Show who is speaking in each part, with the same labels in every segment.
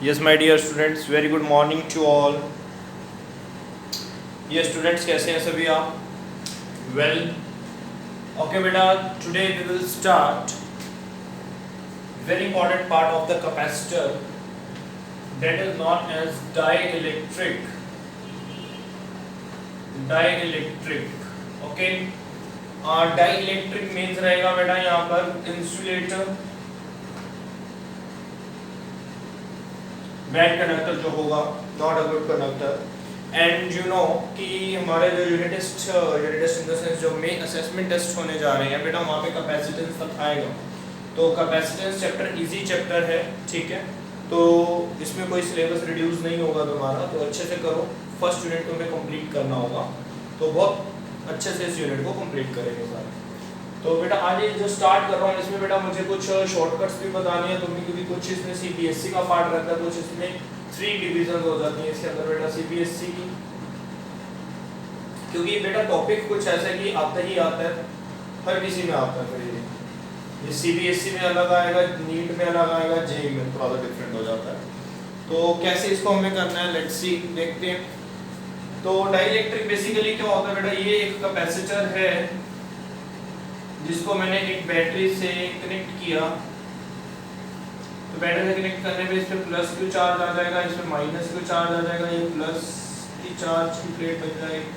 Speaker 1: Yes, my dear students, very good morning to all. Yes, students, कैसे हैं सभी आप? Well, okay बेटा, today we will start very important part of the capacitor that is known as dielectric. Dielectric, okay? Dielectric means रहेगा बेटा यहाँ पर insulator, bad conductor जो होगा, not a good conductor. And you know कि हमारे जो unit test in the sense जो मेन असेसमेंट टेस्ट होने जा रहे हैं बेटा, वहाँ पे कैपेसिटेंस तक आएगा। तो कैपेसिटेंस चैप्टर इजी चैप्टर है, ठीक है। तो इसमें कोई सिलेबस रिड्यूस नहीं होगा तुम्हारा, तो अच्छे से करो। फर्स्ट यूनिट तुम्हें कंप्लीट करना होगा, तो बहुत अच्छे से इस यूनिट को कंप्लीट करेंगे सारे। तो बेटा आज ये जो स्टार्ट कर रहा हूँ इसमें बेटा मुझे कुछ शॉर्टकट्स भी बताने हैं तुम्हें, क्योंकि कुछ इसमें सीबीएसई का पार्ट रहता है, कुछ इसमें 3 डिवीजन हो जाती हैं इसके अंदर बेटा सीबीएसई की। क्योंकि बेटा टॉपिक कुछ ऐसा कि आता ही आता है, हर किसी में आता है। फिर ये सीबीएसई में अलग आएगा, नीट में अलग आएगा, जेईई में थोड़ा सा डिफरेंट हो जाता है। तो कैसे इसको हमें करना है, लेट्स सी, देखते हैं। तो डाइलेक्ट्रिक बेसिकली क्या होता है बेटा, ये एक कैपेसिटर है जिसको मैंने एक बैटरी से कनेक्ट किया। तो बैटरी से कनेक्ट करने पे इस पे प्लस क्यू चार्ज आ जाएगा, इस पे माइनस क्यू चार्ज आ जाएगा, ये प्लस की चार्ज की प्लेट बन जाएगी,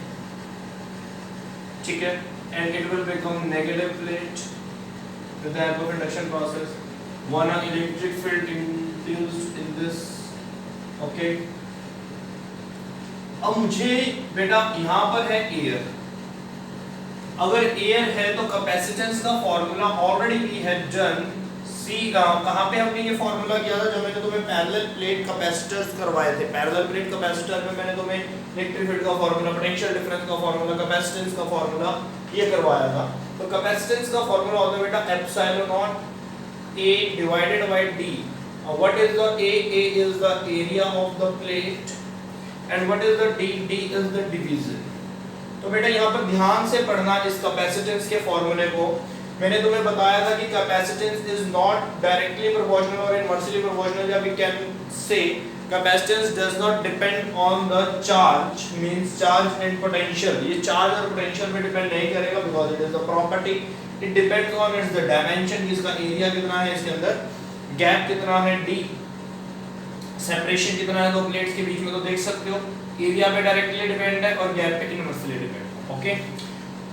Speaker 1: ठीक है। And it will become negative plate with the help of induction process, one electric field induced in this, okay. अब मुझे बेटा यहाँ पर है एयर, अगर एयर है तो कैपेसिटेंस का formula already we had done. See कहां पे हमने ये फार्मूला किया था, जब मैंने तुम्हें पैरेलल प्लेट कैपेसिटर्स करवाए थे। पैरेलल प्लेट कैपेसिटर में मैंने तुम्हें इलेक्ट्रिक फील्ड का फार्मूला, पोटेंशियल डिफरेंस का फार्मूला, कैपेसिटेंस का फार्मूला ये करवाया था। तो कैपेसिटेंस का फार्मूला होता है बेटा epsilon naught A divided by D। What is the A? A is the area of the plate and what is the D? D is the division. तो बेटा यहाँ पर ध्यान से पढ़ना इस कैपेसिटेंस के फॉर्मूले को। मैंने तुम्हें बताया था कि capacitance is not directly proportional और इनवर्सली प्रोपोर्शनल, या we can say capacitance does not depend on the charge, means charge and potential. ये चार्ज और पोटेंशियल पे डिपेंड नहीं करेगा, because it is the property. It depends on its the dimension, इसका area कितना है, इसके अंदर गैप कितना है, d सेपरेशन कितना है दो प्लेट्स के बीच में। तो देख सकते हो एरिया पे डायरेक्टली डिपेंड है और गैप पे इनवर्सली डिपेंड है, ओके।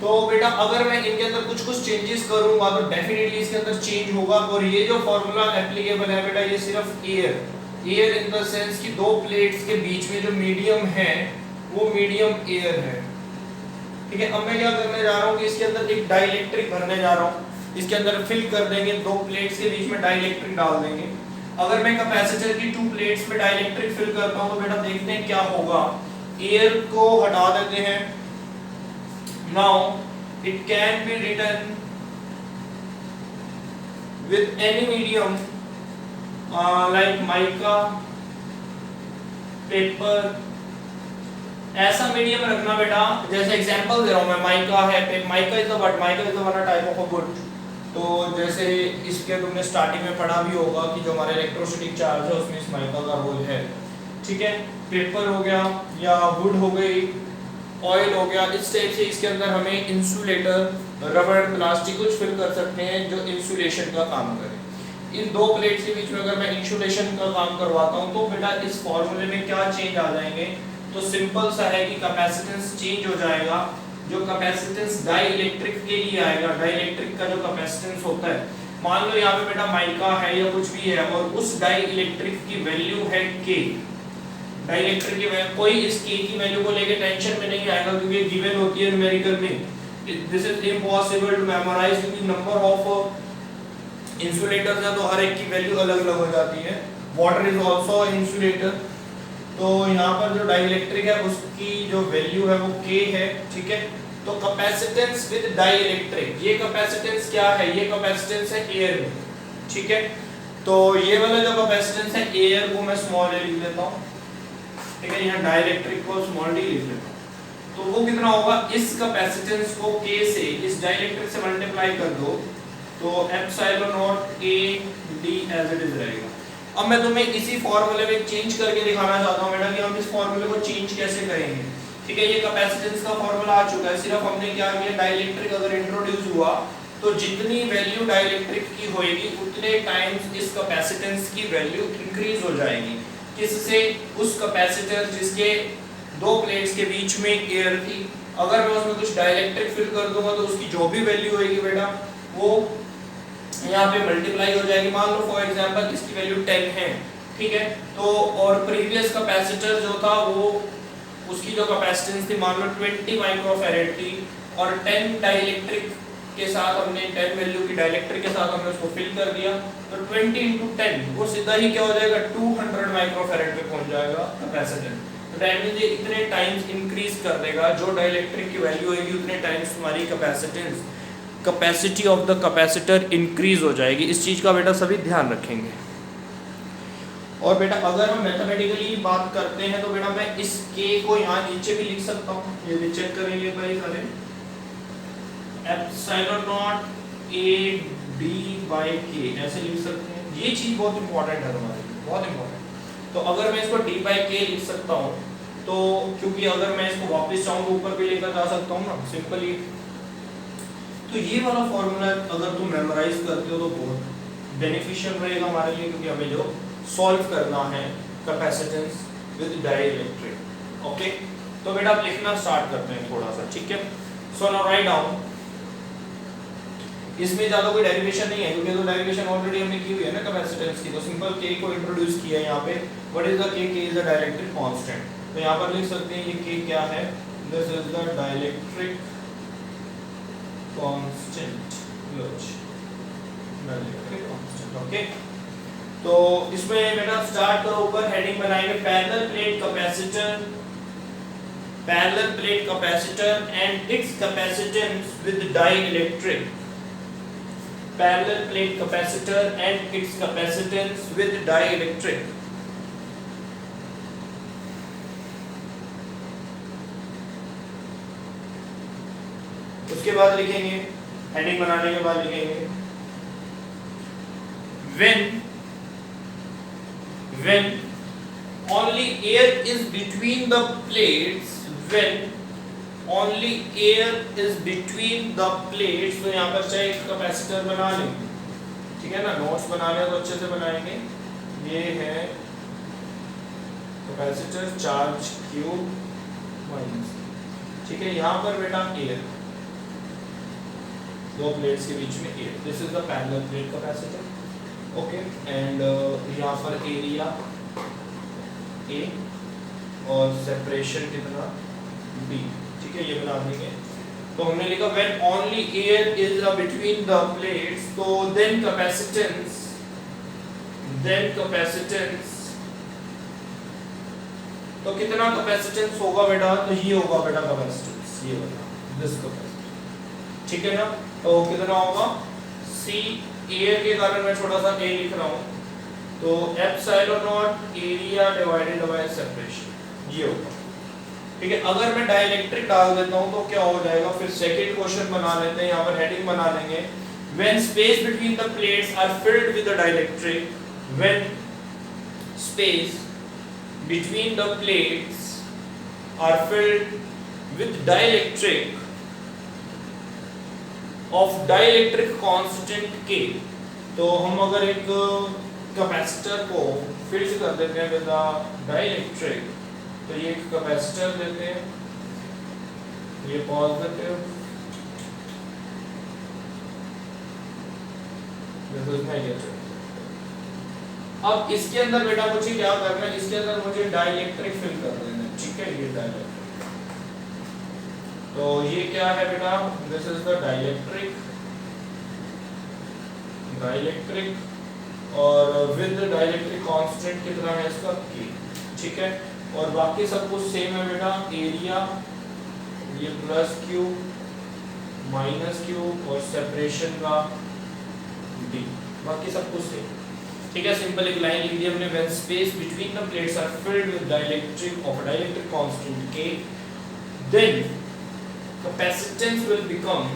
Speaker 1: तो बेटा अगर मैं इनके अंदर कुछ चेंजेस करूंगा तो डेफिनेटली इसके अंदर चेंज होगा। और ये जो फार्मूला एप्लीकेबल है बेटा, ये सिर्फ एयर इन द सेंस कि दो प्लेट्स के बीच में जो मीडियम है वो मीडियम एयर है, ठीक है। अब मैं क्या करने जा रहा हूँ कि इसके अंदर एक डाइलेक्ट्रिक भरने जा रहा हूँ, इसके अंदर फिल कर देंगे, दो प्लेट्स के बीच में डाइलेक्ट्रिक डाल देंगे। अगर मैं कैपेसिटर की 2 प्लेट्स में डाइलेक्ट्रिक फिल करता हूं तो बेटा देखते हैं क्या होगा। एयर को हटा देते हैं। Now it can be written with any medium like mica, paper. ऐसा मीडियम रखना बेटा, जैसे एग्जांपल दे रहा हूं मैं, माइका है, mica is the what, mica is the one type of a would. तो जैसे इसके तुमने स्टार्टिंग में पढ़ा भी होगा कि जो हमारा इलेक्ट्रोस्टैटिक चार्ज है उसमें इस माइका का रोल है, ठीक है। पेपर हो गया या वुड हो गई, ऑयल हो गया, इस टाइप से इसके अंदर हमें इंसुलेटर, रबर, प्लास्टिक कुछ फिल कर सकते हैं जो इंसुलेशन का काम करे। इन दो प्लेट्स के बीच में अगर मैं इंसुलेशन का काम करवाता हूँ तो बेटा इस फॉर्मूले में क्या चेंज आ जाएंगे, तो सिंपल सा है कि कैपेसिटेंस चेंज हो जाएगा। जो कैपेसिटेंस डाइलेक्ट्रिक के लिए आएगा, डाइलेक्ट्रिक का जो कैपेसिटेंस होता है, मान लो यहाँ पे बेटा माइका है या कुछ भी है और उस डाइलेक्ट्रिक की वैल्यू है K। डाइलेक्ट्रिक की वैल्यू, कोई इस K की वैल्यू को लेके टेंशन में नहीं आएगा क्योंकि गिवन होती है न्यूमेरिकल में। This is impossible to memorise क्योंकि नंबर ऑफ इंसुलेटर्स है तो हर एक की वैल्यू अलग अलग हो जाती है। Water is also insulator. तो यहाँ पर जो डाइलेक्ट्रिक है उसकी जो वैल्यू है वो K है, ठीक है। तो कैपेसिटेंस विद डाइलेक्ट्रिक, ये कैपेसिटेंस क्या है, ये कैपेसिटेंस है एयर में, ठीक है। तो ये वाला जो कैपेसिटेंस है एयर को मैं स्मॉल ए लिख लेता हूँ, ठीक है। यहाँ डाइलेक्ट्रिक को स्मॉल डी लिख लेता हूँ। तो वो कितना होगा, इस कैपेसिटेंस को K से इस डाइलेक्ट्रिक से मल्टीप्लाई कर दो तो epsilon naught A D as it is रहेगा। अब मैं तुम्हें इसी फॉर्मूले में चेंज करके दिखाना चाहता हूँ बेटा कि हम इस फॉर्मूले को चेंज कैसे करेंगे। ठीक है, ये कैपेसिटेंस का फॉर्मूला आ चुका है, सिर्फ हमने क्या किया, डाइलेक्ट्रिक अगर इंट्रोड्यूस हुआ तो जितनी वैल्यू डाइलेक्ट्रिक की होगी उतने टाइम्स इस कैपेसिटेंस की वैल्यू इंक्रीज हो जाएगी। किससे? उस कैपेसिटर जिसके दो प्लेट्स के बीच में एयर थी, अगर मैं उसमें कुछ डाइलेक्ट्रिक फिल कर दूंगा तो उसकी जो भी वैल्यू होगी बेटा वो यहाँ पे मल्टीप्लाई हो जाएगी। मान लो फॉर एग्जांपल इसकी वैल्यू 10 है, ठीक है, तो और प्रीवियस कैपेसिटर जो था वो उसकी जो कैपेसिटेंस थी मान लो 20 माइक्रोफैरेड थी और 10 डाइलेक्ट्रिक के साथ हमने 10 वैल्यू की डाइलेक्ट्रिक के साथ हमने उसको फिल कर दिया तो 20 into 10 वो सीधा ही क्या हो जाएगा 200 माइक्रोफैरेड पे पहुंच जाएगा कैपेसिटर। तो दैट मींस ये इतने टाइम्स इंक्रीज कर देगा, जो डाइलेक्ट्रिक की वैल्यू होगी उतने टाइम्स तुम्हारी capacitance capacity of the capacitor increase हो जाएगी। इस चीज का बेटा सभी ध्यान रखेंगे। और बेटा अगर हम मैथमेटिकली बात करते हैं तो बेटा मैं इस k को यहाँ नीचे भी लिख सकता हूँ, ये भी चेक करेंगे भाई सारे, epsilon naught a d by k ऐसे लिख सकते हैं। ये चीज बहुत इंपॉर्टेंट है हमारे लिए, बहुत इंपॉर्टेंट। तो अगर मैं इसको d by k लिख सकता हूँ तो क्योंकि अगर मैं इसको वापस चाहूँ तो ऊपर भी लेकर जा सकता हूँ ना सिंपली। तो ये वाला फॉर्मूला अगर तुम मेमोराइज करते हो तो बहुत बेनिफिशियल रहेगा हमारे लिए, क्योंकि हमें जो सॉल्व करना है कैपेसिटेंस विद डाइलेक्ट्रिक। ओके, तो बेटा आप लिखना स्टार्ट करते हैं थोड़ा सा, ठीक है। सो नाउ राइट डाउन, इसमें ज्यादा कोई डेरिवेशन नहीं है क्योंकि तो डेरिवेशन ऑलरेडी हमने की हुई है ना कैपेसिटेंस की, तो सिंपल k को इंट्रोड्यूस किया है यहाँ पे। What is the k? k is the dielectric constant. तो यहाँ पर लिख सकते हैं ये k क्या है, this is the dielectric constant, dielectric constant. Okay, तो इसमें बेटा स्टार्ट करो, ऊपर हेडिंग बनाएंगे parallel plate capacitor, parallel plate capacitor and it's capacitance with dielectric, parallel plate capacitor and it's capacitance with dielectric. उसके बाद लिखेंगे, हेडिंग बनाने के बाद लिखेंगे when only air is between the plates, when only air is between the plates, तो यहाँ पर चाहे एक कैपेसिटर बना लें, ठीक है ना, नोट्स बना लें तो अच्छे से बनाएंगे। ये है कैपेसिटर चार्ज Q माइनस, ठीक है, यहाँ पर बेटा एयर, दो प्लेट्स के बीच में air, this is the parallel plate capacitor. Okay, and यहाँ पर एरिया A और सेपरेशन कितना B, ठीक है, ये बना देंगे। तो हमने लिखा when only air is between the plates, तो then capacitance तो कितना कैपेसिटेंस होगा बेटा, तो ये होगा बेटा कैपेसिटेंस, ये वाला दिस कैपेसिटेंस, ठीक है ना। तो कितना होगा C, एयर के कारण मैं छोटा सा a लिख रहा हूँ, तो epsilon not area divided by separation, ये होगा, ठीक है। अगर मैं डाइलेक्ट्रिक डाल देता हूँ तो क्या हो जाएगा, फिर सेकंड क्वेश्चन बना लेते हैं, यहाँ पर हेडिंग बना लेंगे when space between the plates are filled with the dielectric, when space between the plates are filled with dielectric of dielectric constant K, तो हम अगर एक कैपेसिटर को फिल कर देते हैं विद डाइलेक्ट्रिक, तो ये एक कैपेसिटर देते हैं, ये पॉजिटिव, दिस इज नेगेटिव। अब इसके अंदर बेटा मुझे क्या करना है, इसके अंदर मुझे डाइलेक्ट्रिक फिल कर देना है, ठीक है, ये डाइलेक्ट्रिक। तो ये क्या है बेटा, दिस इज द डाइलेक्ट्रिक, और विद डाइलेक्ट्रिक कांस्टेंट कितना है इसका K, ठीक है। और बाकी सब कुछ सेम है बेटा, एरिया ये प्लस Q माइनस Q और सेपरेशन का D, बाकी सब कुछ सेम, ठीक है। सिंपल एक लाइन लिख दी हमने, when space between the plates are filled with dielectric of dielectric constant K, then capacitance will become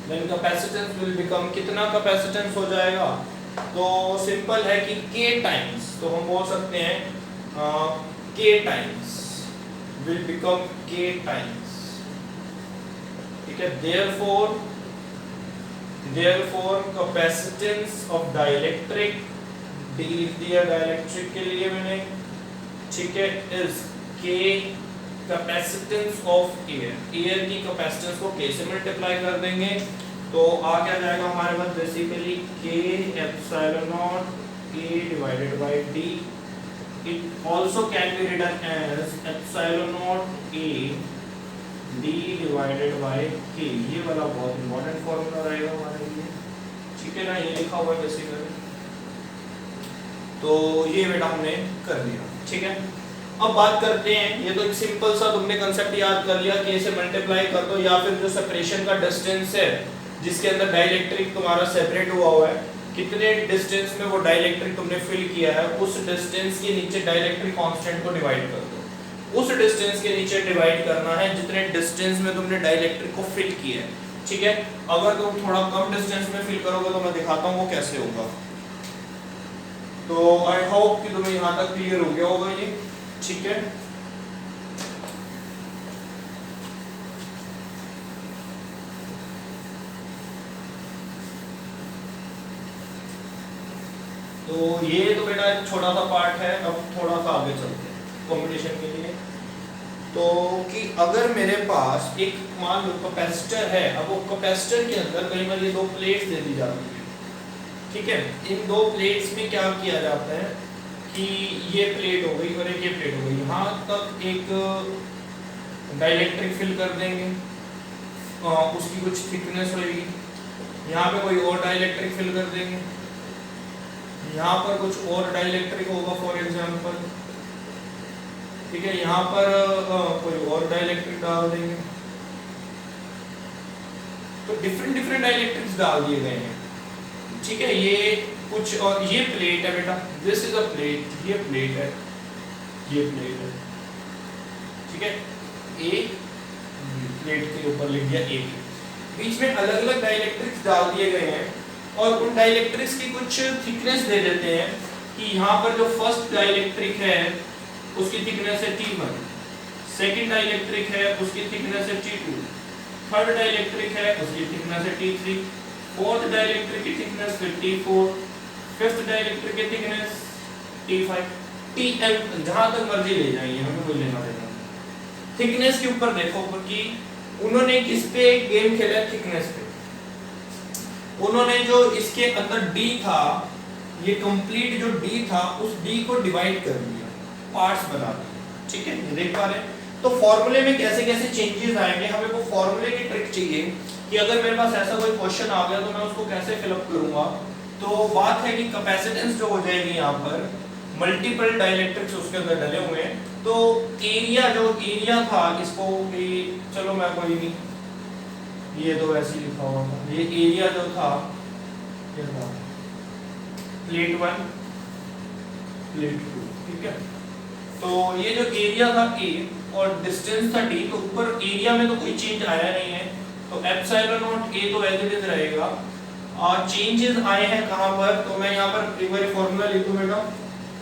Speaker 1: then capacitance will become, कितना कैपेसिटेंस हो जाएगा, तो सिंपल है कि k टाइम्स, तो हम बोल सकते हैं k times will become k times, ठीक है। therefore capacitance of dielectric, D लिख दिया डाइलेक्ट्रिक के लिए मैंने, ठीक है, is k capacitance of air, air की कैपेसिटेंस को k से मल्टीप्लाई कर देंगे तो आ क्या जाएगा हमारे पास basically k epsilon naught a divided by d, it also can be written as epsilon naught a d divided by k, ये वाला बहुत इंपॉर्टेंट फॉर्मूला रहेगा हमारे लिए, ठीक है ना, ये लिखा हुआ है बेसिकली, तो ये बेटा हमने कर लिया, ठीक है। अब बात करते हैं, ये तो एक सिंपल सा तुमने कांसेप्ट याद कर लिया कि इसे मल्टीप्लाई कर दो, या फिर जो सेपरेशन का डिस्टेंस है जिसके अंदर डाइलेक्ट्रिक तुम्हारा सेपरेट हुआ है, कितने डिस्टेंस में वो डाइलेक्ट्रिक तुमने फिल किया है, उस डिस्टेंस के नीचे डाइलेक्ट्रिक कांस्टेंट को डिवाइड कर दो, उस डिस्टेंस के नीचे डिवाइड करना है जितने डिस्टेंस में तुमने डाइलेक्ट्रिक को फिल किया है, ठीक है। अगर तुम थोड़ा कम डिस्टेंस में फिल करोगे तो मैं दिखाता हूँ वो कैसे होगा। तो आई होप कि तुम्हें यहाँ तक क्लियर हो गया होगा ये, ठीक है। तो ये तो बेटा एक छोटा सा पार्ट है, अब थोड़ा सा आगे चलते हैं कंपटीशन के लिए। तो कि अगर मेरे पास एक मान लो कैपेसिटर है, अब वो कैपेसिटर के अंदर कई बार ये दो प्लेट्स दे दी जाती है, ठीक है। इन दो प्लेट्स में क्या किया जाता है कि ये प्लेट हो गई और एक ये प्लेट हो गई, यहाँ तक एक डाइलेक्ट्रिक फिल कर देंगे, उसकी कुछ थिकनेस होगी, यहाँ पे कोई और डाइलेक्ट्रिक फिल कर देंगे, यहाँ पर कुछ और डाइलेक्ट्रिक होगा फॉर एग्जांपल, ठीक है, यहाँ पर कोई और डाइलेक्ट्रिक डाल देंगे, तो डिफरेंट डाइलेक्ट्रिक्स डाल दिए गए हैं, ठीक है। ये कुछ, और ये प्लेट है बेटा, दिस इज अ प्लेट, ये प्लेट है, ये प्लेट है, ठीक है, ए प्लेट के ऊपर लिख दिया ए, बीच में अलग अलग डाइलेक्ट्रिक्स डाल दिए गए हैं और उन डाइलेक्ट्रिक्स की कुछ थिकनेस दे देते हैं कि यहाँ पर जो फर्स्ट डाइलेक्ट्रिक है उसकी थिकनेस है T1, सेकंड डाइलेक्ट्रिक है उसकी थिकनेस है T2, थर्ड डाइलेक्ट्रिक है उसकी थिकनेस है T3, फोर्थ डाइलेक्ट्रिक की थिकनेस फिर T4, फिफ्थ डाइलेक्ट्रिक की थिकनेस T5, Tm जहां तक मर्जी ले जाइए, हमें कोई लेना देना। थिकनेस के ऊपर देखो कि उन्होंने किस पे गेम खेला, थिकनेस पे। उन्होंने जो इसके अंदर D था, ये कंप्लीट जो D था उस D को डिवाइड कर दिया, पार्ट्स बना दिए, ठीक है, ये देख पा रहे हैं। तो फॉर्मूले में कैसे कैसे चेंजेस आएंगे, हमें वो फॉर्मूले की ट्रिक चाहिए कि अगर मेरे पास ऐसा कोई क्वेश्चन आ गया तो मैं उसको कैसे फिलअप करूंगा। तो बात है कि कैपेसिटेंस जो हो जाएगी यहाँ पर, मल्टीपल डाइलेक्ट्रिक्स उसके अंदर डले हुए हैं, तो एरिया जो एरिया था इसको भी, चलो मैं कोई नहीं, ये तो वैसे ही लिखा हुआ था, ये एरिया जो था ये था प्लेट 1 प्लेट 2, ठीक है। तो ये जो एरिया था A और डिस्टेंस था D, तो ऊपर एरिया में तो कोई चेंज आया नहीं है, तो एप्सिलॉन नॉट A तो एज इट इज रहेगा, और चेंजेस आए हैं कहां पर, तो मैं यहां पर एक बार फार्मूला लिख दूं बेटा,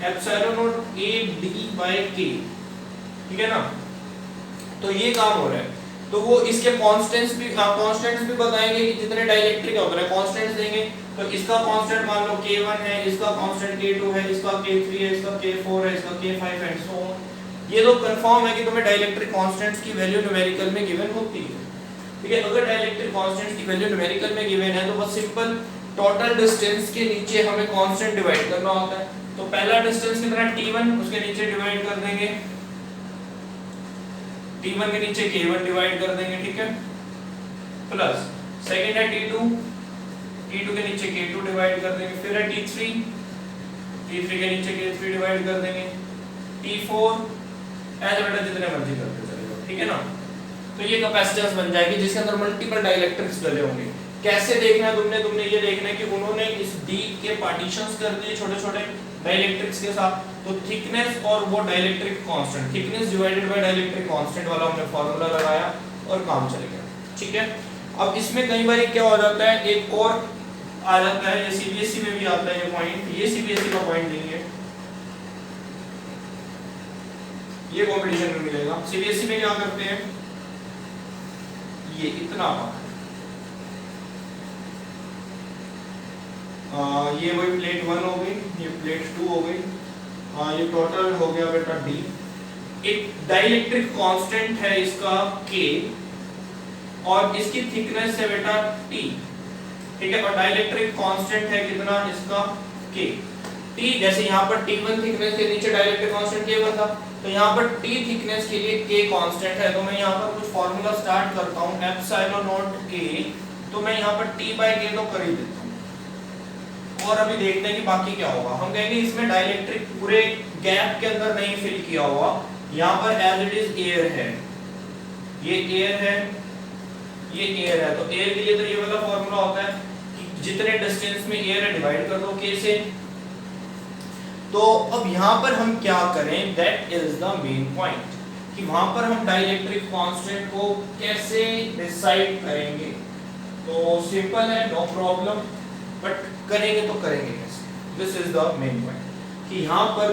Speaker 1: epsilon naught A D by K, ठीक है ना। तो ये काम हो रहा है, तो वो इसके कांस्टेंट्स भी बताएंगे कि जितने डाइलेक्ट्रिक है उतने कांस्टेंट्स देंगे, तो इसका कांस्टेंट मान लो K1 है, इसका कांस्टेंट K2 है, इसका K3 है, इसका K4 है, इसका K5 एंड सो ऑन। ये तो कंफर्म है कि तुम्हें डाइलेक्ट्रिक कांस्टेंट्स की वैल्यू न्यूमेरिकल में गिवन होती है, ठीक है। अगर डाइलेक्ट्रिक कांस्टेंट्स की वैल्यू न्यूमेरिकल में गिवन है तो बस सिंपल टोटल डिस्टेंस के नीचे हमें कांस्टेंट डिवाइड करना होता है। तो पहला डिस्टेंस कितना T1, उसके नीचे डिवाइड कर देंगे, T1 के नीचे K1 डिवाइड कर देंगे, ठीक है, प्लस सेकंड है T2, T2 के नीचे K2 डिवाइड कर देंगे, फिर है T3, T3 के नीचे K3 डिवाइड कर देंगे, T4 ऐसे बेटा जितने मर्जी करते चलेगा, ठीक है ना। तो ये कैपेसिटेंस बन जाएगी जिसके अंदर मल्टीपल डाइलेक्ट्रिक्स डले होंगे। कैसे देखना है तुमने ये देखना है कि उन्होंने इस D के पार्टीशंस कर दिए छोटे छोटे डाइलेक्ट्रिक्स के साथ, तो थिकनेस और वो dielectric constant, thickness divided by dielectric constant वाला हमने फार्मूला लगाया और काम चल गया, ठीक है। अब इसमें कई बार क्या हो जाता है, एक और आ जाता है, ये सीबीएसई में भी आता है ये पॉइंट, ये सीबीएसई का पॉइंट नहीं है, ये कंपटीशन में मिलेगा। सीबीएसई में क्या करते हैं, ये इतना ये वही प्लेट 1 हो गई, ये प्लेट 2 हो गई, ये टोटल हो गया बेटा डी। एक डाइलेक्ट्रिक कांस्टेंट है इसका K और इसकी थिकनेस है बेटा T, ठीक है, और डाइलेक्ट्रिक कांस्टेंट है कितना इसका K T। जैसे यहाँ पर T1 थिकनेस के नीचे डाइलेक्ट्रिक कांस्टेंट K1 था, तो यहाँ पर T थिकनेस के लिए K कांस्टेंट है, तो मैं यहाँ पर कुछ फार्मूला स्टार्ट करता हूँ, एप्सिलॉन नॉट K, तो मैं यहाँ पर T/K तो कर ही देता हूँ, और अभी देखते हैं कि बाकी क्या होगा। हम कहेंगे इसमें डाइलेक्ट्रिक पूरे गैप के अंदर नहीं फिल किया हुआ, यहाँ पर एज इट इज एयर है, ये एयर है, ये एयर है, तो एयर के लिए तो ये वाला फॉर्मूला होता है कि जितने डिस्टेंस में एयर है डिवाइड कर दो K से। तो अब यहाँ पर हम क्या करें, that is the main point, कि वहां पर हम डाइलेक्ट्रिक कांस्टेंट को कैसे डिसाइड करेंगे। तो सिंपल है, नो प्रॉब्लम, बट करेंगे तो करेंगे कैसे, this is the main point, कि यहाँ पर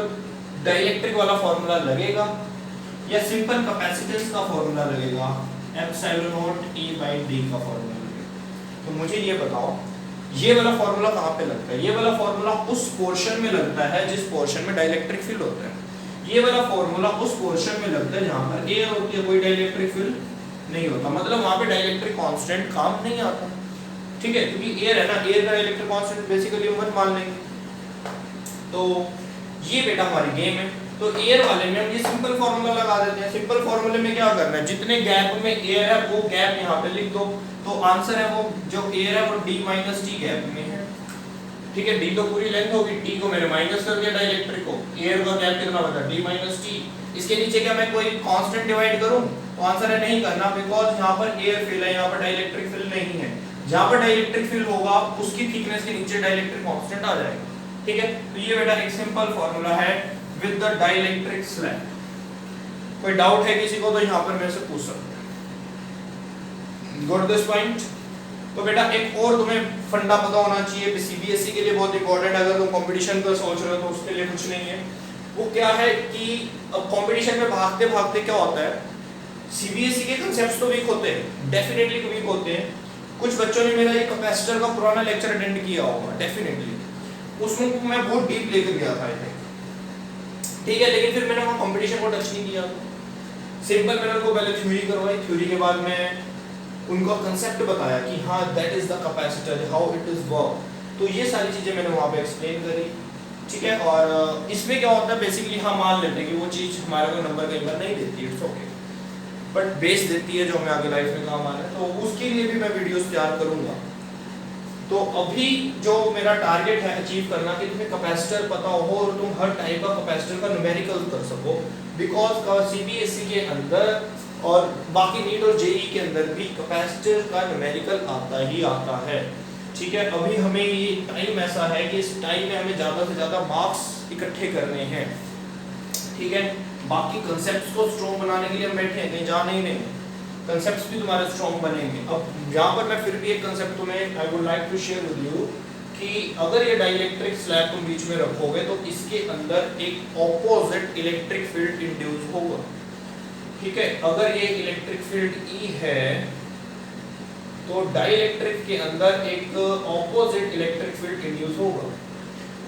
Speaker 1: डाइलेक्ट्रिक वाला फॉर्मूला लगेगा या सिंपल कैपेसिटेंस का फॉर्मूला लगेगा, एप्सिलॉन नॉट E/D का फॉर्मूला लगेगा। तो मुझे ये बताओ, ये वाला फॉर्मूला कहाँ पे लगता है, ये वाला फॉर्मूला उस पोर्शन में लगता है जिस पोर्शन में डाइलेक्ट्रिक फील्ड होता है, ये वाला फॉर्मूला उस पोर्शन में लगता है जहाँ पर एयर होती है, कोई डाइलेक्ट्रिक फील्ड नहीं होता, मतलब वहाँ पे डाइलेक्ट्रिक कांस्टेंट काम नहीं आता, ठीक है, क्योंकि एयर है ना, एयर का इलेक्ट्रिक कांस्टेंट बेसिकली हम मान लेंगे। तो ये बेटा हमारी गेम है, तो एयर वाले में हम ये सिंपल फार्मूला लगा देते हैं। सिंपल फार्मूले में क्या करना है, जितने गैप में एयर है वो गैप यहाँ पे लिख दो, तो आंसर है वो जो एयर है वो D - T गैप में है, ठीक है, D तो पूरी लेंथ होगी, T को मैंने माइनस कर दिया डाइलेक्ट्रिक को, एयर का गैप कितना बचा D - T। इसके नीचे क्या मैं कोई कांस्टेंट डिवाइड करूं, तो आंसर है नहीं करना, बिकॉज़ यहाँ पर एयर फील्ड है, यहाँ पर डाइलेक्ट्रिक फील्ड नहीं है, जहां पर डाइलेक्ट्रिक फील्ड होगा उसकी थिकनेस के नीचे डाइलेक्ट्रिक कांस्टेंट आ जाएगा, ठीक है। तो ये बेटा एक सिंपल फार्मूला है विद द डाइलेक्ट्रिक स्लैब। कोई डाउट है किसी को तो यहाँ पर मेरे से पूछ सकते हैं, गॉट दिस पॉइंट। तो बेटा एक और तुम्हें फंडा पता होना चाहिए, सीबीएसई के लिए बहुत इंपॉर्टेंट, अगर तुम कंपटीशन का सोच रहे हो तो उसके लिए कुछ नहीं है, वो क्या है कि अब कंपटीशन में भागते भागते क्या होता है, सीबीएसई के कांसेप्ट्स तो वीक होते हैं, डेफिनेटली वीक होते हैं। कुछ बच्चों ने मेरा ये कैपेसिटर का पुराना लेक्चर अटेंड किया होगा, डेफिनेटली उसमें मैं बहुत डीप लेकर गया था, ठीक है, लेकिन फिर मैंने वो कंपटीशन को टच नहीं किया, सिंपल मैंने उनको पहले थ्योरी करवाई, थ्योरी के बाद मैं उनको कांसेप्ट बताया कि हाँ that is the capacitor, how it is work, तो ये सारी चीजें मैंने वहाँ पे एक्सप्लेन करी, ठीक है। और इसमें क्या होता है बेसिकली, हम मान लेते हैं कि वो चीज़ हमारा कोई नंबर कई बार नहीं देती, इट्स ओके, बट बेस देती है जो हमें आगे लाइफ में काम आना है, तो उसके लिए भी मैं वीडियोस तैयार करूंगा। तो अभी जो मेरा टारगेट है अचीव करना कि तुम्हें कैपेसिटर पता हो और तुम हर टाइप का कैपेसिटर का न्यूमेरिकल कर सको, बिकॉज का सीबीएसई के अंदर और बाकी नीट और जेई के अंदर भी कैपेसिटर का न्यूमेरिकल आता ही आता है, ठीक है। अभी हमें ये टाइम ऐसा है कि इस टाइम में हमें ज़्यादा से ज़्यादा मार्क्स इकट्ठे करने हैं, ठीक है। बाकी कंसेप्ट्स को स्ट्रॉन्ग बनाने के लिए हम बैठे हैं, कहीं जा नहीं रहे, कंसेप्ट्स भी तुम्हारे स्ट्रॉन्ग बनेंगे। अब यहाँ पर मैं फिर भी एक कंसेप्ट तुम्हें I would like to share with you कि अगर ये डाइलेक्ट्रिक स्लैब तुम बीच में रखोगे तो इसके अंदर एक ऑपोजिट इलेक्ट्रिक फील्ड इंड्यूस होगा, ठीक है। अगर ये इलेक्ट्रिक फील्ड E है तो डाइलेक्ट्रिक के अंदर एक ऑपोजिट इलेक्ट्रिक फील्ड इंड्यूस होगा,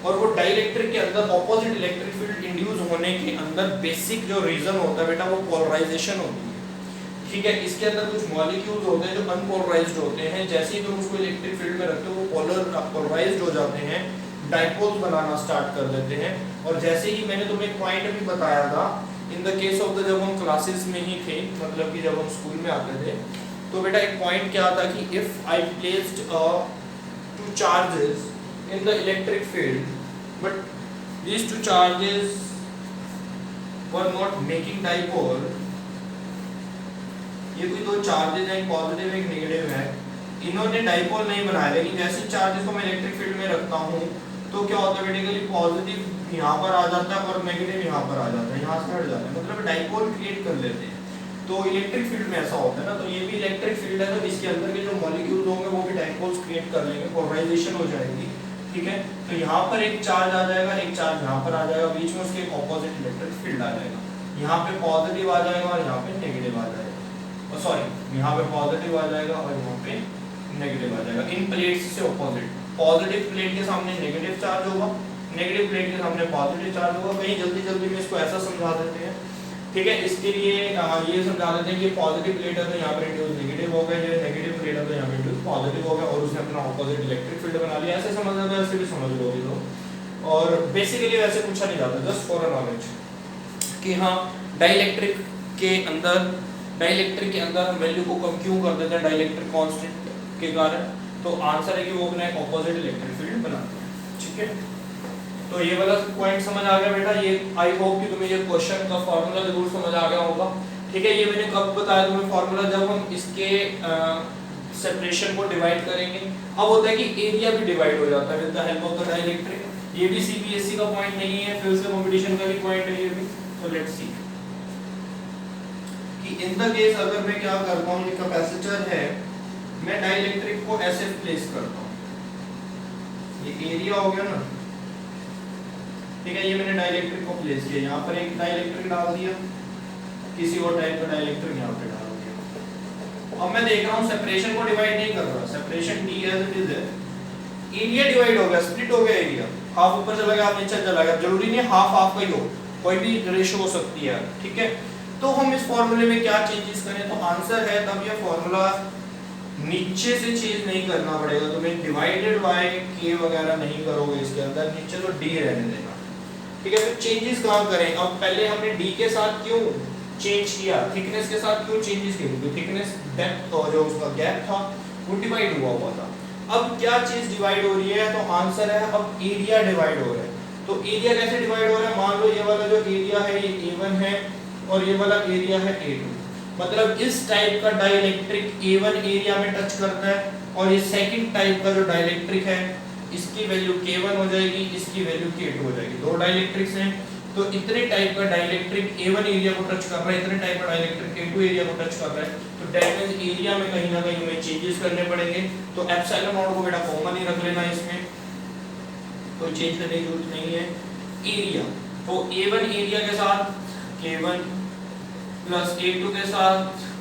Speaker 1: और वो डाइलेक्ट्रिक के अंदर ऑपोजिट इलेक्ट्रिक फील्ड इंड्यूस होने के अंदर बेसिक जो रीजन होता है बेटा वो पोलराइजेशन होती है, ठीक है। इसके अंदर कुछ मॉलिक्यूल्स होते हैं जो अनपोलराइज्ड होते हैं, जैसे ही तुम उसको इलेक्ट्रिक फील्ड में रखते हो वो पोलराइज्ड हो जाते हैं, डाइपोल्स बनाना स्टार्ट कर देते हैं। और जैसे ही मैंने तुम्हें एक पॉइंट भी बताया था in the case of the, जब हम क्लासेस में ही थे, मतलब कि जब हम स्कूल में आते थे, तो बेटा एक पॉइंट क्या था कि if I placed two charges in the electric field but these two charges were not making dipole, ये कोई दो चार्जेस हैं, एक पॉजिटिव एक नेगेटिव है, इन्होंने डाइपोल नहीं बनाया, लेकिन जैसे चार्जेस को मैं इलेक्ट्रिक फील्ड में रखता हूँ तो क्या होता है बेसिकली पॉजिटिव यहाँ पर आ जाता है और नेगेटिव यहाँ पर आ जाता है, यहाँ से हट जाता है, मतलब डाइपोल क्रिएट कर लेते हैं। तो इलेक्ट्रिक फील्ड में ऐसा होता है ना, तो ये भी इलेक्ट्रिक फील्ड है, तो इसके अंदर के जो कर लेंगे, पोलराइजेशन हो जाएगी, ठीक है। तो यहाँ पर एक चार्ज आ जाएगा, एक चार्ज यहाँ पर आ जाएगा, बीच में उसके एक ऑपोजिट इलेक्ट्रिक फील्ड आ जाएगा, यहाँ पे पॉजिटिव आ जाएगा और यहाँ पे नेगेटिव आ जाएगा, सॉरी यहाँ पे पॉजिटिव आ जाएगा और यहाँ पे नेगेटिव आ जाएगा, इन प्लेट्स से ऑपोजिट। पॉजिटिव प्लेट के सामने नेगेटिव चार्ज होगा, नेगेटिव प्लेट के सामने पॉजिटिव चार्ज होगा। कहीं जल्दी में इसको ऐसा समझा देते हैं, ठीक है। इसके लिए ये समझा देते हैं कि पॉजिटिव प्लेट है तो यहाँ पर इंड्यूस नेगेटिव हो गया, ये नेगेटिव प्लेट है तो यहाँ पर इंड्यूस पॉजिटिव हो गया और उसने अपना ऑपोजिट इलेक्ट्रिक फील्ड बना लिया। ऐसे समझ लेते हैं, ऐसे भी समझ लोगे लोग। और बेसिकली वैसे पूछा नहीं जाता, जस्ट फॉर नॉलेज कि हाँ डाइलेक्ट्रिक के अंदर हम वैल्यू को कम क्यों कर देते हैं डाइलेक्ट्रिक कांस्टेंट के कारण। तो आंसर है कि वो अपना एक ऑपोजिट इलेक्ट्रिक फील्ड बनाते हैं, ठीक है। तो ये वाला पॉइंट समझ आ गया बेटा, ये आई होप कि तुम्हें ये क्वेश्चन का फार्मूला जरूर समझ आ गया होगा, ठीक है। ये मैंने कब बताया तुम्हें फार्मूला, जब हम इसके सेपरेशन को डिवाइड करेंगे। अब होता है कि एरिया भी डिवाइड हो जाता है with the help of the dielectric. ये भी सीबीएसई का पॉइंट नहीं है, फिर से कंपटीशन का भी पॉइंट है ये भी। तो लेट्स सी कि इन द केस अगर मैं क्या करता हूं, ये कैपेसिटर है, मैं डाइलेक्ट्रिक को ऐसे प्लेस करता हूं, ये एरिया हो गया ना, ठीक है। ये मैंने डाइलेक्ट्रिक को प्लेस किया, यहाँ पर एक डाइलेक्ट्रिक डाल दिया, किसी और टाइप का डाइलेक्ट्रिक यहाँ पे डाल दिया। अब मैं देख रहा हूँ सेपरेशन को डिवाइड नहीं कर रहा, separation d as it is है, एरिया डिवाइड हो गया, स्प्लिट हो गया एरिया, हाफ ऊपर चला गया, हाफ नीचे चला गया। जरूरी नहीं हाफ हाफ का ही हो, कोई भी रेशो हो सकती है, ठीक है। तो हम इस फॉर्मूले में क्या चेंजेस करें, तो आंसर है तब ये फॉर्मूला नीचे से चेंज नहीं करना पड़ेगा तुम्हें, डिवाइडेड बाय के वगैरह नहीं करोगे इसके अंदर, नीचे तो डी रहने देना, ठीक है। तो चेंजेस कहाँ करें, अब पहले हमने डी के साथ क्यों चेंज किया, थिकनेस के साथ क्यों चेंजेस किए, क्योंकि थिकनेस डेप्थ और जो उसका गैप था वो डिवाइड हुआ था। अब क्या चीज डिवाइड हो रही है, तो आंसर है अब एरिया डिवाइड हो रहा है। तो एरिया कैसे डिवाइड हो रहा है, मान लो ये वाला जो एरिया है ये A1 है और ये वाला एरिया है A2, मतलब इस टाइप का डाइलेक्ट्रिक A1 एरिया में टच करता है और ये सेकंड टाइप का जो डाइलेक्ट्रिक है इसकी वैल्यू K1 हो जाएगी, इसकी वैल्यू K2 हो जाएगी। दो डाइलेक्ट्रिक्स हैं, तो इतने टाइप का डाइलेक्ट्रिक A1 एरिया को टच कर रहा है, इतने टाइप का डाइलेक्ट्रिक A2 एरिया को टच कर रहा है, तो दैट मींस एरिया में कहीं ना कहीं हमें चेंजेस करने पड़ेंगे। तो एप्सिलॉन नॉट को बेटा कॉमन ही रख लेना, इसमें कोई चेंज करने की जरूरत नहीं है। एरिया तो A1 एरिया के साथ K1 प्लस A2 के साथ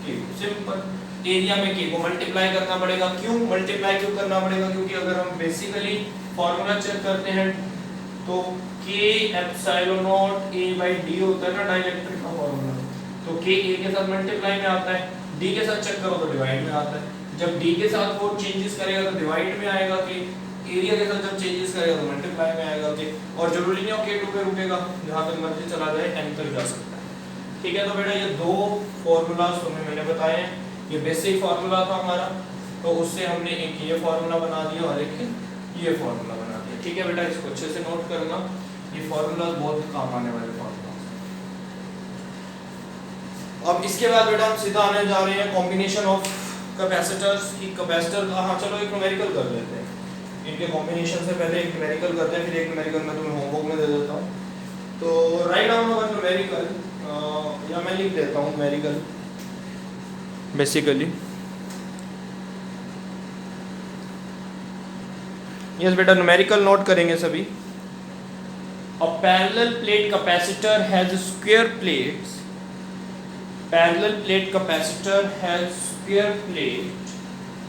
Speaker 1: K2, सिंपल। एरिया में K को मल्टीप्लाई करना पड़ेगा, क्यों मल्टीप्लाई क्यों करना पड़ेगा, क्योंकि अगर हम बेसिकली फॉर्मूला चेक करते हैं तो K epsilon naught A by D होता है ना डाइलेक्ट्रिक का फॉर्मूला, तो K A के साथ मल्टीप्लाई में आता है, D के साथ चेक करो तो डिवाइड में आता है। जब D के साथ वो चेंजेस करेगा तो डिवाइड में आएगा K, एरिया के साथ जब चेंजेस करेगा तो मल्टीप्लाई में आएगा K, और जरूरी नहीं हो K2 पे रुकेगा, जहां तक मर्जी चला जाए n तक जा सकता है, ठीक है। तो बेटा ये दो फॉर्मूलाज तुम्हें मैंने बताए हैं, ये बेसिक फार्मूला था हमारा, तो उससे हमने एक ये फार्मूला बना दिया और एक ये फार्मूला बना दिया, ठीक है बेटा। इसको अच्छे से नोट करना, ये फार्मूला बहुत काम आने वाले फार्मूला। अब इसके बाद बेटा हम सीधा आने जा रहे हैं कॉम्बिनेशन ऑफ कैपेसिटर्स की। कैपेसिटर का हाँ चलो एक न्यूमेरिकल कर लेते हैं, इनके कॉम्बिनेशन से पहले एक न्यूमेरिकल करते हैं, फिर एक न्यूमेरिकल मैं तुम्हें होमवर्क में दे देता हूँ। तो राइट डाउन अवर न्यूमेरिकल, या मैं लिख देता हूँ न्यूमेरिकल बेसिकली। यस बेटा न्यूमेरिकल नोट करेंगे सभी। A parallel plate capacitor has square plates. Parallel plate capacitor has square plate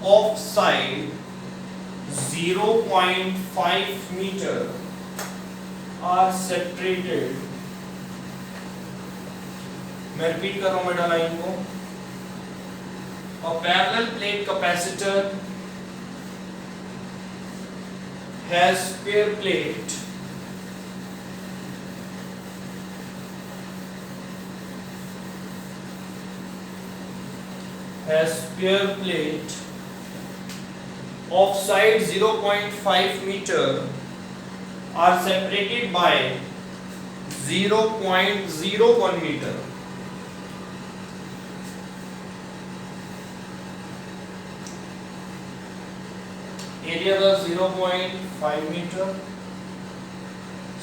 Speaker 1: of side 0.5 meter are separated. मैं रिपीट कर रहा हूँ बेटा लाइन को। A parallel plate capacitor has square plate of side 0.5 meter are separated by 0.01 meter. Area था 0.5 metre,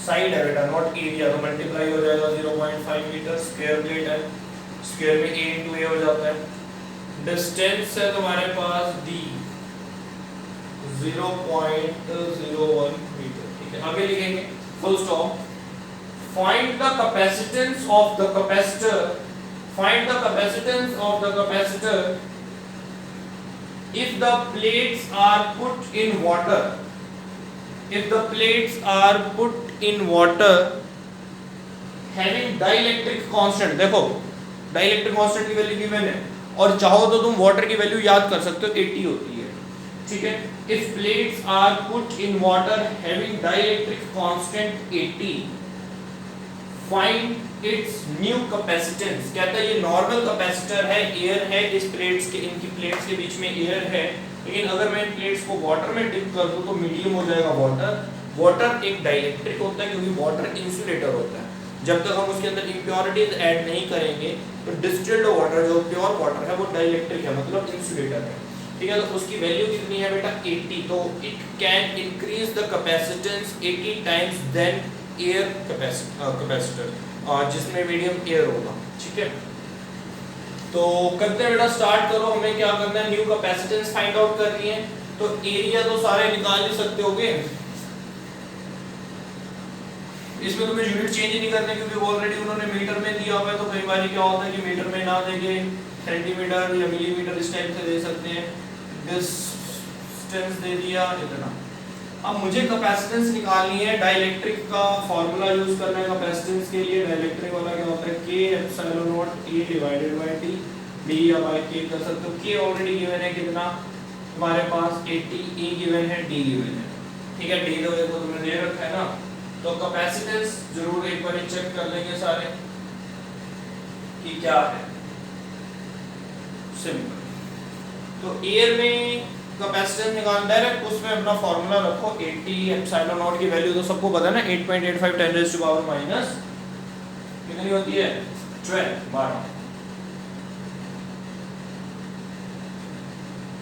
Speaker 1: side है बेटा not area, तो मल्टीप्लाई हो जाएगा 0.5 मीटर, स्क्वायर प्लेट है, स्क्वायर में a into a हो जाता है। डिस्टेंस है तुम्हारे पास d, 0.01 मीटर। ठीक है, आगे लिखेंगे full stop. Find the capacitance of the capacitor, find the capacitance of the capacitor if the plates are put in water, if the plates are put in water having dielectric constant, देखो dielectric constant की value given है और चाहो तो तुम water की value याद कर सकते हो, 80 होती है। ठीक है, if plates are put in water having dielectric constant 80, find its new capacitance। कहता है ये नॉर्मल कैपेसिटर है, एयर है, इस प्लेट्स के, इनकी प्लेट्स के बीच में एयर है, लेकिन अगर मैं इन प्लेट्स को वाटर में डिप कर दूं तो मीडियम हो जाएगा वाटर। वाटर एक डाइलेक्ट्रिक होता है क्योंकि वाटर इंसुलेटर होता है। जब तक हम उसके अंदर इम्प्योरिटीज ऐड नहीं करेंगे तो डिस्टिल्ड वाटर जो प्योर वाटर है वो डाइलेक्ट्रिक है, मतलब इंसुलेटर है। ठीक है, तो उसकी वैल्यू कितनी है बेटा 80, तो it can increase the capacitance 80 times than air capacitor, जिसमें मीडियम एयर होगा। ठीक है, तो करते हैं बेटा, स्टार्ट करो। हमें क्या करना है, न्यू कैपेसिटेंस फाइंड आउट करनी है। तो एरिया तो सारे निकाल ही सकते होगे, इसमें तुम्हें यूनिट चेंज ही नहीं करने क्योंकि ऑलरेडी उन्होंने मीटर में दिया हुआ है। तो कई बार क्या होता है कि मीटर में ना देके सेंटीमीटर या मिलीमीटर इस टाइप से दे सकते हैं। डिस्टेंस दे दिया इतना। अब मुझे कैपेसिटेंस निकालनी है, डाइलेक्ट्रिक का फार्मूला यूज करना है कैपेसिटेंस के लिए। डाइलेक्ट्रिक वाला क्या होता है, K epsilon not E divided by T, D या बाय K कर सकते हो। K ऑलरेडी गिवन है कितना तुम्हारे पास 80, E गिवन है, D गिवन है। ठीक है, D तो देखो तुमने दे रखा है ना, तो कैपेसिटेंस जरूर एक बार चेक कर लेंगे सारे कि क्या है। सिंपल, तो एयर में कैपेसिटेंस निकालना डायरेक्ट उसमें अपना फार्मूला रखो। 80 एप्सिलॉन नॉट की वैल्यू तो सबको पता है ना, 8.85 10 रेज़ टू पावर माइनस कितनी होती है 12।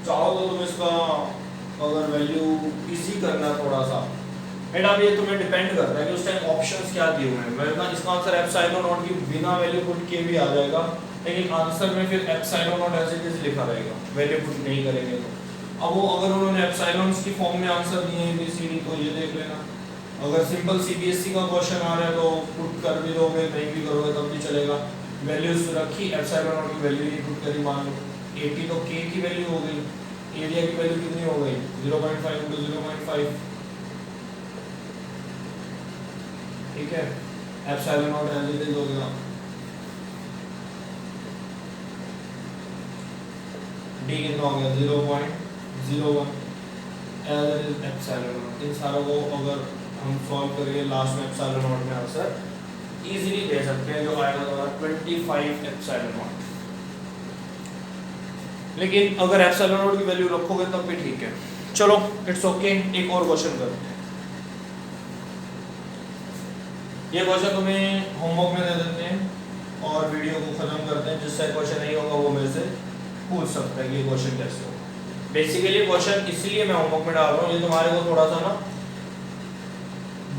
Speaker 1: चाहो तो तुम इसका अगर वैल्यू इजी करना थोड़ा सा बेटा, अब ये तुम्हें डिपेंड करता है कि उस टाइम ऑप्शंस क्या दिए हुए हैं। वरना इसका आंसर एप्सिलॉन नॉट की बिना वैल्यू पुट के भी आ जाएगा, लेकिन आंसर में फिर epsilon naught as it is लिखा रहेगा, वैल्यू पुट नहीं करेंगे तो। अब वो अगर उन्होंने एप्सिलॉन्स की फॉर्म में आंसर दिए हैं ABCD, तो ये देख लेना। अगर सिंपल CBSE का क्वेश्चन आ रहा है तो पुट कर भी दोगे, नहीं भी करोगे तब भी चलेगा। वैल्यूज रखी, एप्सिलॉन नॉट की वैल्यू ही पुट करी, मान लो 80 तो K की वैल्यू हो गई, एरिया की वैल्यू कितनी हो गई 0.5 × 0.5। ठीक है, epsilon naught as it is हो गया। D कितना हो गया 0.01 as it is epsilon naught. इन सारों को अगर हम सॉल्व करेंगे लास्ट में एप्सिलॉन नॉट में आंसर इजीली दे सकते हैं, जो आएगा तुम्हारा 25 एप्सिलॉन नॉट। लेकिन अगर एप्सिलॉन नॉट की वैल्यू रखोगे तब भी ठीक है। चलो इट्स ओके, एक और क्वेश्चन करते हैं। ये क्वेश्चन तुम्हें होमवर्क में दे देते हैं और वीडियो को खत्म करते हैं। जिससे क्वेश्चन नहीं होगा वो मेरे से पूछ सकता है कि ये क्वेश्चन कैसे होगा। बेसिकली क्वेश्चन इसलिए मैं होमवर्क में डाल रहा हूँ, ये तुम्हारे को थोड़ा सा ना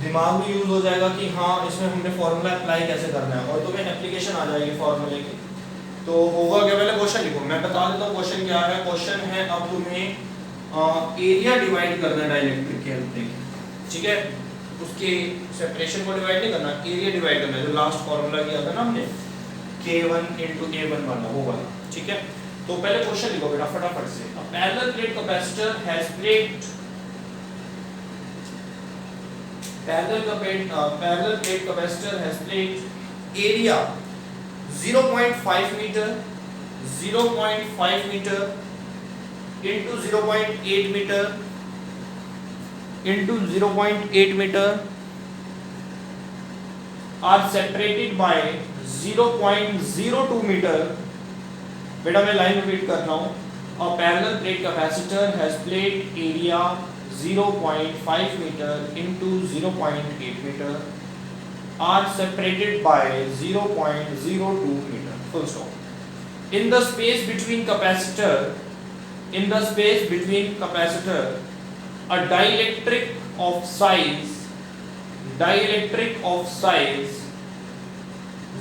Speaker 1: दिमाग भी यूज हो जाएगा कि हाँ इसमें हमने फॉर्मूला अप्लाई कैसे करना है, और तुम्हें एप्लीकेशन आ जाएगी फॉर्मूले की। तो होगा क्या, पहले क्वेश्चन लिखो, मैं बता देता हूँ क्वेश्चन क्या है। क्वेश्चन है अब तुम्हें एरिया डिवाइड करना है डाइलेक्ट्रिक के हेल्प से। ठीक है, उसके सेपरेशन को डिवाइड नहीं करना, एरिया डिवाइड करना है। जो लास्ट फॉर्मूला किया था ना हमने K1 × A1 वाला, वो वाला। ठीक है, तो पहले क्वेश्चन लिखो बेटा फटाफट से। A parallel plate capacitor has plate parallel plate capacitor has plate area 0.5 metre, 0.5 metre into 0.8 metre into 0.8 metre are separated by 0.02 metre. बेटा मैं लाइन रिपीट कर रहा हूँ। A parallel plate capacitor has plate area 0.5 meter into 0.8 meter are separated by 0.02 meter. Full stop. In the space between capacitor, a dielectric of size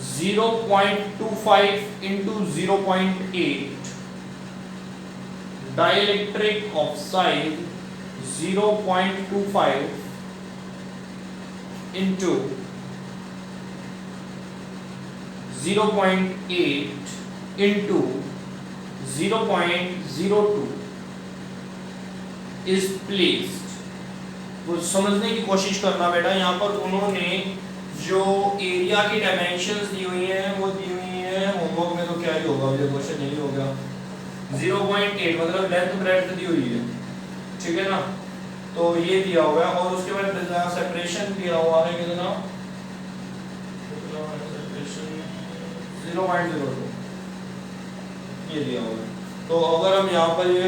Speaker 1: 0.25 into 0.8, dielectric of size 0.25 into 0.8 into 0.02 is placed। वो समझने की कोशिश करना बेटा, यहाँ पर उन्होंने जो एरिया की डायमेंशंस दी हुई हैं वो दी हुई है होमवर्क में, तो क्या ही होगा, ये क्वेश्चन यही होगा। 0.8 मतलब लेंथ ब्रेड्थ दी हुई है, ठीक है ना, तो ये दिया हुआ है, और उसके बाद सेपरेशन दिया हुआ है कितना, 0.02 ये दिया हुआ है। तो अगर हम यहाँ पर ये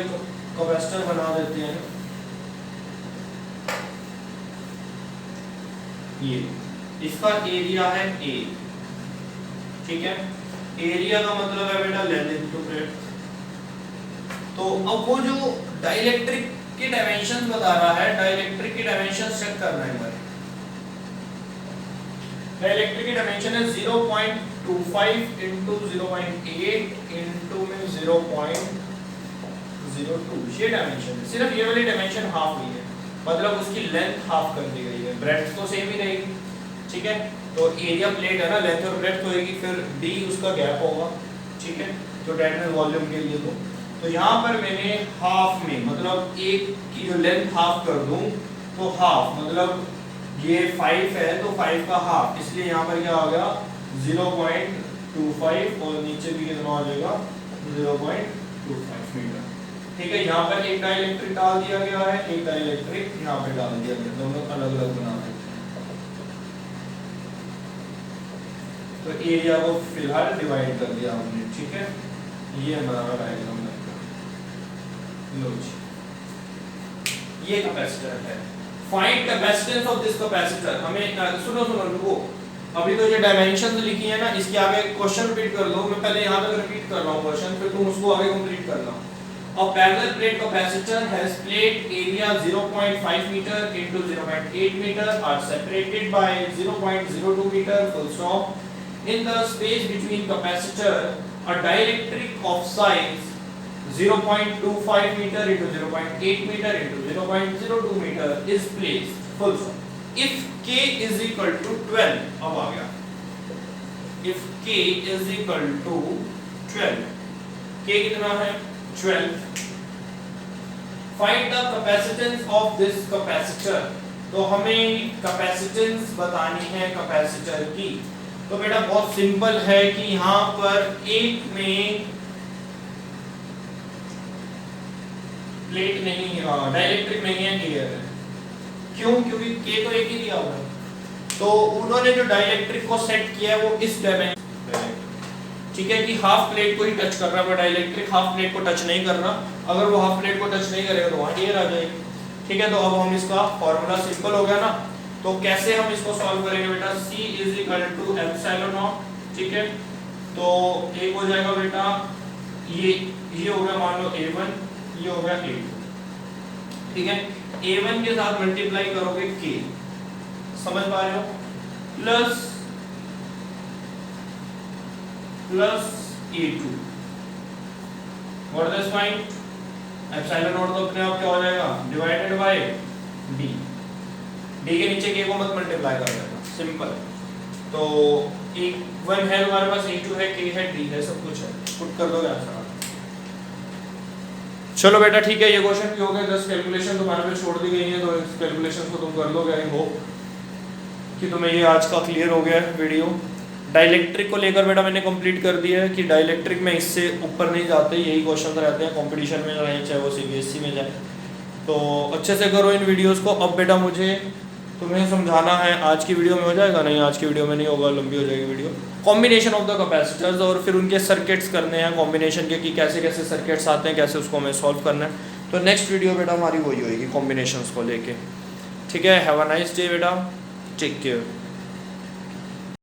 Speaker 1: कैपेसिटर बना देते हैं, ये इसका एरिया है A, ठीक है, एरिया का मतलब है बेटा लेंथ इनटू ब्रेड्थ। तो अब वो जो डाइलेक्ट्रिक की डायमेंशन बता रहा है, डाइलेक्ट्रिक की डायमेंशन चेक करना है हमारे। डाइलेक्ट्रिक की डायमेंशन है 0.25 into 0.8 into में 0.02, ये डायमेंशन है। सिर्फ ये वाली डायमेंशन हाफ हुई है, मतलब उसकी लेंथ हाफ कर दी गई है, ब्रेड्थ तो सेम ही रहेगी, ठीक है। तो एरिया प्लेट है ना, लेंथ और ब्रेड्थ होएगी, फिर डी उसका गैप होगा, ठीक है, तो डेट मींस वॉल्यूम के लिए। तो यहाँ पर मैंने हाफ में मतलब एक की जो लेंथ हाफ कर दूं, तो हाफ मतलब ये 5 है तो 5 का हाफ, इसलिए यहाँ पर क्या आ गया 0.25 और नीचे भी कितना हो जाएगा 0.25 मीटर, ठीक है। यहाँ पर एक डाइलेक्ट्रिक डाल दिया गया है, एक डाइलेक्ट्रिक यहाँ पे डाल दिया गया, दोनों अलग अलग बना देते हैं। तो एरिया को फिलहाल डिवाइड कर दिया हमने, ठीक है, ये हमारा डायग्राम है। लो जी, ये कैपेसिटर है। Find capacitance of this capacitor. हमें सुनो रुको, अभी तो ये डायमेंशंस लिखी है ना, इसके आगे क्वेश्चन रिपीट कर लो, मैं पहले यहाँ तक रिपीट कर रहा हूँ क्वेश्चन, फिर तुम उसको आगे कंप्लीट करना। A parallel plate capacitor has plate area 0.5 meter into 0.8 meter are separated by 0.02 meter full stop. In the space between capacitor, a dielectric of size 0.25 meter into 0.8 meter into 0.02 meter is placed full stop. If K is equal to 12, अब आ गया, if K is equal to 12, K कितना है 12, find the capacitance of this capacitor। तो हमें capacitance बतानी है capacitor की। तो बेटा बहुत सिंपल है कि यहाँ पर एक में प्लेट नहीं है, डाइलेक्ट्रिक नहीं है, एयर है। क्यों? क्योंकि K तो एक ही दिया हुआ है, तो उन्होंने जो डाइलेक्ट्रिक को सेट किया है वो इस डायमेंशन, ठीक है, कि हाफ प्लेट को ही टच कर रहा है, डाइलेक्ट्रिक हाफ प्लेट को टच नहीं कर रहा। अगर वो हाफ प्लेट को टच नहीं करेगा तो वहाँ एयर आ जाएगी, ठीक है। तो अब हम इसका फॉर्मूला सिंपल हो गया ना, तो कैसे हम इसको सॉल्व करेंगे बेटा, C is equal to epsilon naught, ठीक है। तो एक हो जाएगा बेटा ये हो गया मान लो A1, ये हो गया A2, ठीक है। A1 के साथ मल्टीप्लाई करोगे K, समझ पा रहे हो, plus A2, what is find, epsilon not तो अपने आप क्या हो जाएगा डिवाइडेड बाय D, D के नीचे K को मत मल्टीप्लाई कर देना, सिंपल। तो A1 है हमारे पास, A2 है, K है, D है, सब कुछ है, पुट कर दो आंसर। चलो बेटा ठीक है, ये क्वेश्चन भी हो गया, 10 कैलकुलेशन तुम्हारे पे छोड़ दी गई है, तो इस कैलकुलेशन को तुम कर लोगे। आई होप कि तुम्हें ये आज का क्लियर हो गया है वीडियो। डाइलेक्ट्रिक को लेकर बेटा मैंने कंप्लीट कर दिया है कि डाइलेक्ट्रिक में इससे ऊपर नहीं जाते, यही क्वेश्चन रहते हैं कंपटीशन में रहे, चाहे वो CBSE में जाए। तो अच्छे से करो इन वीडियोस को। अब बेटा मुझे तुम्हें समझाना है, आज की वीडियो में हो जाएगा, नहीं आज की वीडियो में नहीं होगा, लंबी हो जाएगी video, combination of the capacitors, और फिर उनके सर्किट्स करने हैं कॉम्बिनेशन के, कि कैसे कैसे सर्किट्स आते हैं, कैसे उसको हमें सॉल्व करना है। तो नेक्स्ट वीडियो बेटा हमारी वही होगी कॉम्बिनेशंस को लेके, ठीक है। हैव अ नाइस डे बेटा, टेक केयर।